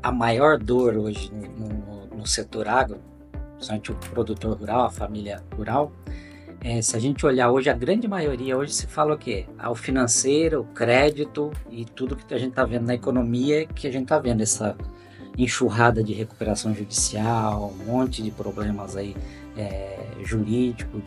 a maior dor hoje no setor agro, principalmente o produtor rural, a família rural, se a gente olhar hoje, a grande maioria hoje se fala o quê? O financeiro, o crédito e tudo que a gente está vendo na economia, que a gente está vendo essa enxurrada de recuperação judicial, um monte de problemas aí jurídico,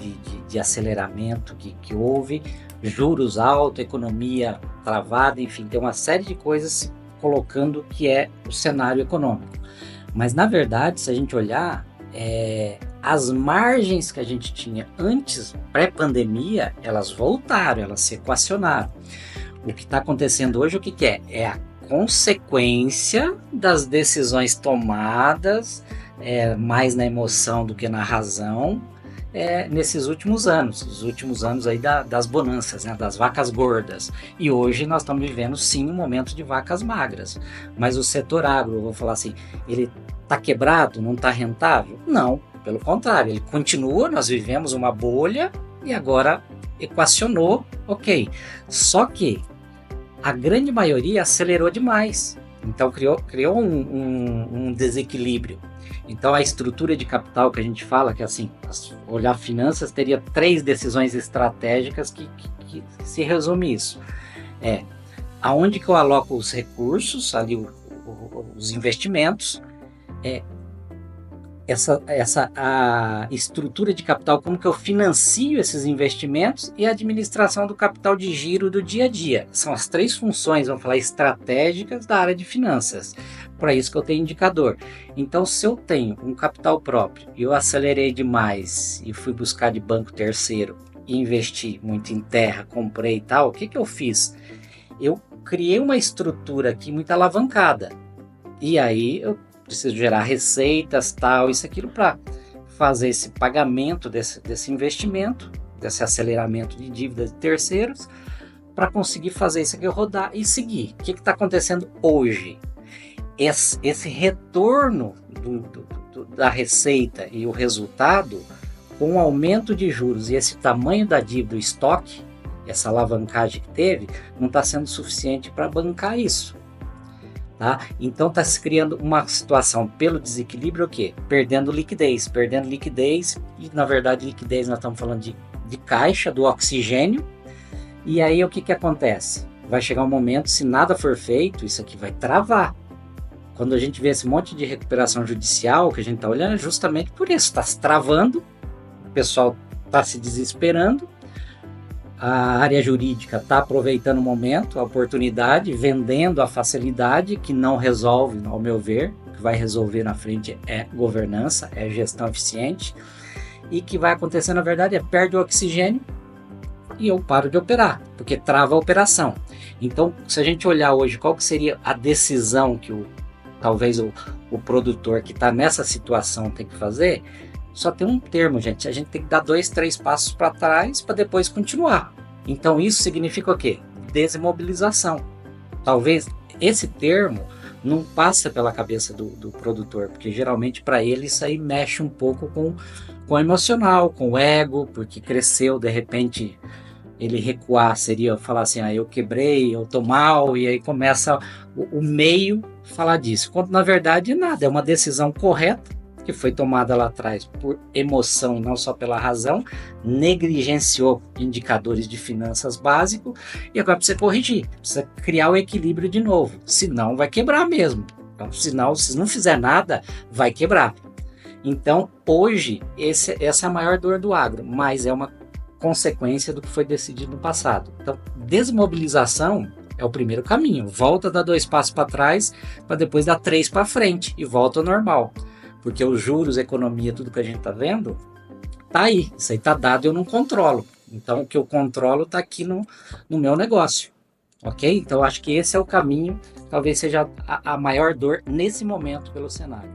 de aceleramento que houve, juros altos, economia travada, enfim, tem uma série de coisas se colocando que é o cenário econômico. Mas, na verdade, se a gente olhar, as margens que a gente tinha antes, pré-pandemia, elas voltaram, elas se equacionaram. O que está acontecendo hoje, o que é? É a consequência das decisões tomadas, mais na emoção do que na razão, nesses últimos anos, os últimos anos aí das bonanças, né, das vacas gordas. E hoje nós estamos vivendo sim um momento de vacas magras. Mas o setor agro, eu vou falar assim, ele está quebrado, não está rentável? Não, pelo contrário, ele continua, nós vivemos uma bolha e agora equacionou, ok. Só que a grande maioria acelerou demais, então criou um desequilíbrio. Então a estrutura de capital que a gente fala, que assim, olhar finanças, teria 3 decisões estratégicas que se resume isso. Aonde que eu aloco os recursos, ali os investimentos, a estrutura de capital, como que eu financio esses investimentos, e a administração do capital de giro do dia a dia. São as 3 funções, vamos falar, estratégicas da área de finanças. Para isso que eu tenho indicador. Então, se eu tenho um capital próprio e eu acelerei demais e fui buscar de banco terceiro e investi muito em terra, comprei e tal, o que eu fiz? Eu criei uma estrutura aqui muito alavancada. E aí eu preciso gerar receitas, tal, isso, aquilo, para fazer esse pagamento desse investimento, desse aceleramento de dívida de terceiros, para conseguir fazer isso aqui rodar e seguir. O que está acontecendo hoje? Esse retorno da receita e o resultado, com o aumento de juros e esse tamanho da dívida, o estoque, essa alavancagem que teve, não está sendo suficiente para bancar isso. Tá? Então está se criando uma situação pelo desequilíbrio, o quê? Perdendo liquidez, e na verdade liquidez nós estamos falando de caixa, do oxigênio. E aí o que acontece? Vai chegar um momento, se nada for feito, isso aqui vai travar. Quando a gente vê esse monte de recuperação judicial que a gente está olhando, é justamente por isso, está se travando, o pessoal está se desesperando, a área jurídica está aproveitando o momento, a oportunidade, vendendo a facilidade, que não resolve, ao meu ver. O que vai resolver na frente é governança, é gestão eficiente. E o que vai acontecer, na verdade, perde o oxigênio e eu paro de operar, porque trava a operação. Então, se a gente olhar hoje, qual que seria a decisão que talvez o produtor que está nessa situação tem que fazer? Só tem um termo, gente. A gente tem que dar 2, 3 passos para trás para depois continuar. Então isso significa o quê? Desimobilização. Talvez esse termo não passe pela cabeça do produtor, porque geralmente para ele isso aí mexe um pouco com o emocional, com o ego, porque cresceu, de repente ele recuar seria falar assim, eu quebrei, eu tô mal, e aí começa o meio falar disso. Quando na verdade nada, é uma decisão correta, que foi tomada lá atrás por emoção e não só pela razão, negligenciou indicadores de finanças básicos, e agora precisa corrigir, precisa criar o equilíbrio de novo, senão vai quebrar mesmo. Então, senão, se não fizer nada, vai quebrar. Então, hoje, essa é a maior dor do agro, mas é uma consequência do que foi decidido no passado. Então, desmobilização é o primeiro caminho, volta a dar 2 passos para trás, para depois dar 3 para frente, e volta ao normal. Porque os juros, a economia, tudo que a gente está vendo, tá aí. Isso aí tá dado e eu não controlo. Então, o que eu controlo está aqui no meu negócio. Ok? Então, acho que esse é o caminho, talvez seja a maior dor nesse momento pelo cenário.